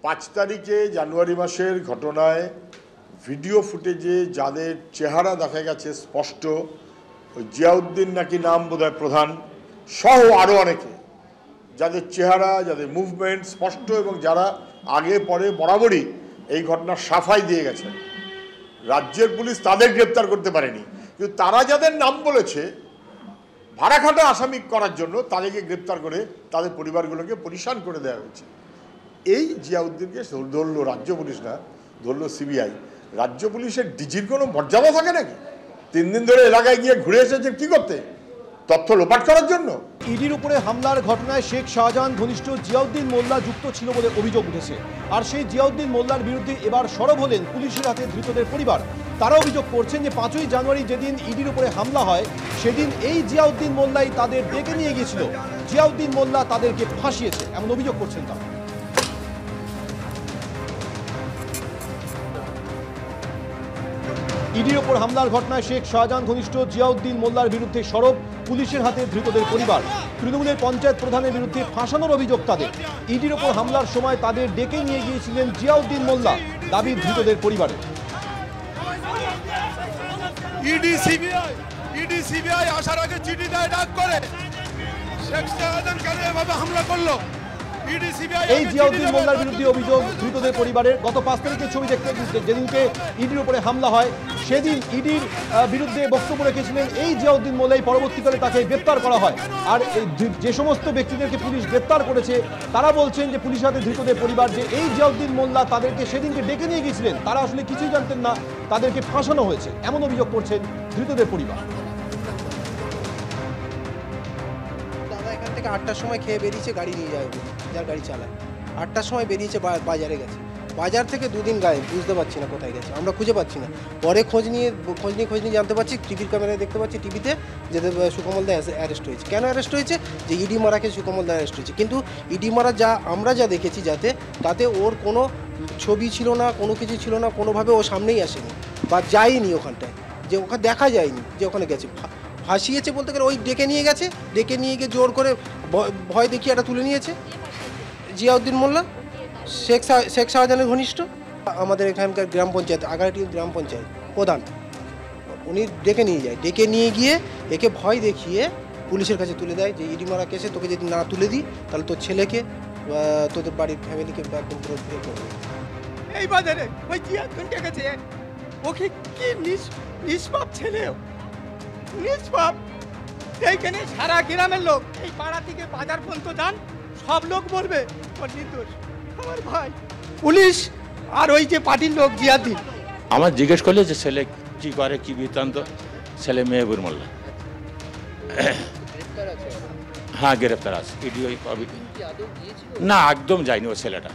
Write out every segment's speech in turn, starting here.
5 তারিখে জানুয়ারি মাসের ঘটনায় ভিডিও ফুটেজে যাদের চেহারা দেখা গেছে স্পষ্ট, ওই জিয়াউদ্দিন নাকি নাম বোধহয় প্রধান সহ আরও অনেকে, যাদের চেহারা যাদের মুভমেন্ট স্পষ্ট এবং যারা আগে পরে বরাবরই এই ঘটনার সাফাই দিয়ে গেছে। রাজ্যের পুলিশ তাদের গ্রেপ্তার করতে পারেনি, কিন্তু তারা যাদের নাম বলেছে ভাড়াখাটা আসামি করার জন্য তাদেরকে গ্রেপ্তার করে তাদের পরিবারগুলোকে পরিশান করে দেওয়া হয়েছে। এই জিয়াউদ্দিনকে ধরলো রাজ্য পুলিশ না, ধরলো সিবিআই। রাজ্য পুলিশের ডিজির কোনো মর্যাদা থাকে নাকি? 3 দিন ধরে এলাকায় গিয়ে ঘুরে এসেছে কি করতে? তথ্য লোপাট করার জন্য। ইডির উপরে হামলার ঘটনায় শেখ শাহজাহান ঘনিষ্ঠ জিয়াউদ্দিন মোল্লা যুক্ত ছিল বলে অভিযোগ উঠেছে। আর সেই জিয়াউদ্দিন মোল্লার বিরুদ্ধে এবার সরব হলেন পুলিশের হাতে ধৃতদের পরিবার। তারা অভিযোগ করছেন যে 5ই জানুয়ারি যেদিন ইডির উপরে হামলা হয় সেদিন এই জিয়াউদ্দিন মোল্লাই তাদের ডেকে নিয়ে গিয়েছিল, জিয়াউদ্দিন মোল্লা তাদেরকে ফাঁসিয়েছে, এমন অভিযোগ করছেন তারা। ইডির ওপর হামলার ঘটনায় শেখ শাহজাহান ঘনিষ্ঠ জিয়াউদ্দিন মোল্লার বিরুদ্ধে সরব পুলিশের হাতে ধৃতদের পরিবার। তৃণমূলের পঞ্চায়েত প্রধানের বিরুদ্ধে ফাঁসানোর অভিযোগ তাদের। ইডির ওপর হামলার সময় তাদের ডেকে নিয়ে গিয়েছিলেন জিয়াউদ্দিন মোল্লা, দাবি ধৃতদের পরিবারের। ইডি সিবিআই আসার আগে চিঠি দেয়, ডাক করে শেখ শাহজাহান কেন এভাবে হামলা করলো। এই জিয়াউদ্দিন মোল্লার বিরুদ্ধে অভিযোগ ধৃতদের পরিবারের। গত 5 তারিখের ছবি দেখতে, যেদিনকে ইডির উপরে হামলা হয় সেদিন ইডির বিরুদ্ধে বক্তব্য রেখেছিলেন এই জিয়াউদ্দিন মোল্লাই। পরবর্তীকালে তাকে গ্রেপ্তার করা হয়। আর যে সমস্ত ব্যক্তিদেরকে পুলিশ গ্রেপ্তার করেছে তারা বলছেন যে পুলিশ হাতে ধৃতদের পরিবার যে এই জিয়াউদ্দিন মোল্লা তাদেরকে সেদিনকে ডেকে নিয়ে গিয়েছিলেন, তারা আসলে কিছুই জানতেন না, তাদেরকে ফাঁসানো হয়েছে, এমন অভিযোগ করছেন ধৃতদের পরিবার। 8টার সময় খেয়ে বেরিয়েছে, গাড়ি নিয়ে যায়, যার গাড়ি চালায় 8টার সময় বেরিয়েছে, বাজারে গেছে, বাজার থেকে 2 দিন গায়ে, বুঝতে পারছি না কোথায় গেছে, আমরা খুঁজে পাচ্ছি না। পরে খোঁজ নিয়ে জানতে পারছি, টিভির ক্যামেরায় দেখতে পাচ্ছি, টিভিতে যে সুকমল দা অ্যারেস্ট হয়েছে। কেন অ্যারেস্ট হয়েছে? যে ইডি মারাকে সুকমল দা অ্যারেস্ট হয়েছে। কিন্তু ইডি মারা আমরা যা দেখেছি তাতে ওর কোনো ছবি ছিল না, কোনো কিছু ছিল না, কোনোভাবে ও সামনেই আসেনি বা যায়নি ওখানটায়, যে ওখানে দেখা যায়নি যে ওখানে গেছে। ফাঁসিয়েছে বলতে গেলে ওই ডেকে নিয়ে গেছে, ডেকে নিয়ে গিয়ে জোর করে ভয় দেখিয়ে একটা তুলে নিয়েছে। জিয়াউদ্দিন মোল্লা শেখ শাহজাহানের ঘনিষ্ঠ, আমাদের এখানকার গ্রাম পঞ্চায়েত, আগারহাটি গ্রাম পঞ্চায়েত প্রধান, উনি ডেকে নিয়ে যায়, ডেকে নিয়ে গিয়ে একে ভয় দেখিয়ে পুলিশের কাছে তুলে দেয় যে ইডি মারা কেসে তোকে যদি না তুলে দিই তাহলে তোর ছেলেকে তোদের বাড়ির ফ্যামিলিকে একদম পুরো বিয়ে করবে। এই বাজারে ওই জিয়াউদ্দিন ডেকেছে, ওকে কি নিষ্পাপ ছেলে, নিষ্পাপ। এইখানে সারা গ্রামের লোক, এই পাড়া থেকে বাজার পর্যন্ত যান, সব লোক বলবে ওর নির্দোষ। আমার ভাই পুলিশ আর ওই যে পার্টির লোক জিয়াউদ্দিন আমার জিজ্ঞেস করলে যে ছেলে কি করে, কি বৃত্তান্ত, ছেলে মেহবুর মোল্লা। হ্যাঁ, গ্রেপ্তার আছে। না, একদম যায়নি ও ছেলেটা।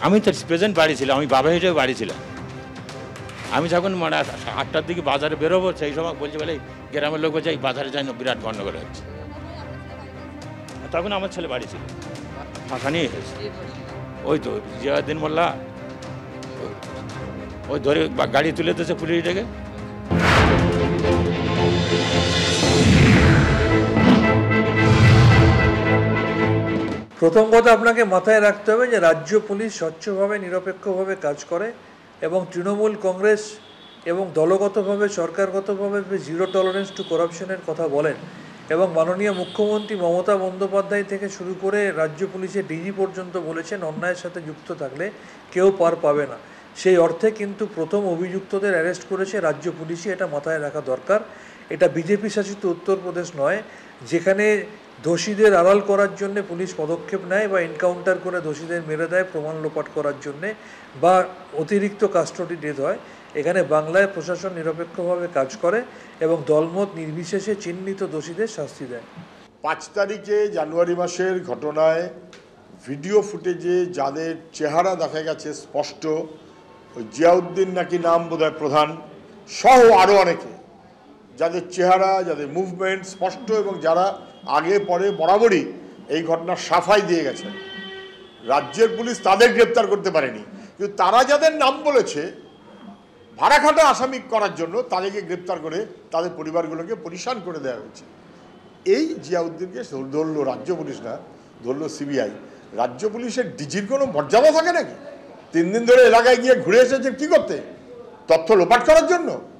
আমি তো প্রেজেন্ট বাড়ি ছিলাম, আমি বাবা হিসেবে বাড়ি ছিলাম। আমি যখন 8টার দিকে বাজারে বেরোবো সেই সময় বলছে বলে গ্রামের লোক বলছে এই বাজারে যাই না, বিরাট গন্ডগোল হচ্ছে। তখন আমার ছেলে বাড়ি ছিল, ফাঁকা নিয়ে এসেছে। ওই তো জিয়াউদ্দিন মোল্লা ওই ধরে গাড়ি তুলে দিয়েছে পুলিশ ডেকে। প্রথম কথা আপনাকে মাথায় রাখতে হবে যে রাজ্য পুলিশ স্বচ্ছভাবে নিরপেক্ষভাবে কাজ করে এবং তৃণমূল কংগ্রেস এবং দলগতভাবে সরকারগতভাবে জিরো টলারেন্স টু করাপশনের কথা বলেন এবং মাননীয় মুখ্যমন্ত্রী মমতা বন্দ্যোপাধ্যায় থেকে শুরু করে রাজ্য পুলিশের ডিজি পর্যন্ত বলেছেন অন্যায়ের সাথে যুক্ত থাকলে কেউ পার পাবে না। সেই অর্থে কিন্তু প্রথম অভিযুক্তদের অ্যারেস্ট করেছে রাজ্য পুলিশই, এটা মাথায় রাখা দরকার। এটা বিজেপি শাসিত উত্তরপ্রদেশ নয়, যেখানে দোষীদের আড়াল করার জন্য পুলিশ পদক্ষেপ নেয় বা এনকাউন্টার করে দোষীদের মেরে দেয় প্রমাণ লোপাট করার জন্যে বা অতিরিক্ত কাস্টডি ডেথ হয়। এখানে বাংলায় প্রশাসন নিরপেক্ষভাবে কাজ করে এবং দলমত নির্বিশেষে চিহ্নিত দোষীদের শাস্তি দেয়। 5 তারিখে জানুয়ারি মাসের ঘটনায় ভিডিও ফুটেজে যাদের চেহারা দেখা গেছে স্পষ্ট, ওই জিয়াউদ্দিন নাকি নাম বোধহয় প্রধান সহ আরও অনেকে, যাদের চেহারা যাদের মুভমেন্ট স্পষ্ট এবং যারা আগে পরে বরাবরই এই ঘটনার সাফাই দিয়ে গেছে। রাজ্যের পুলিশ তাদের গ্রেপ্তার করতে পারেনি, কিন্তু তারা যাদের নাম বলেছে ভাড়াখাটা আসামি করার জন্য তাদেরকে গ্রেপ্তার করে তাদের পরিবারগুলোকে পরিশান করে দেওয়া হয়েছে। এই জিয়াউদ্দিনকে ধরলো রাজ্য পুলিশ না, ধরলো সিবিআই। রাজ্য পুলিশের ডিজির কোনো মর্যাদা থাকে নাকি? 3 দিন ধরে এলাকায় গিয়ে ঘুরে এসেছেন কি করতে? তথ্য লোপাট করার জন্য?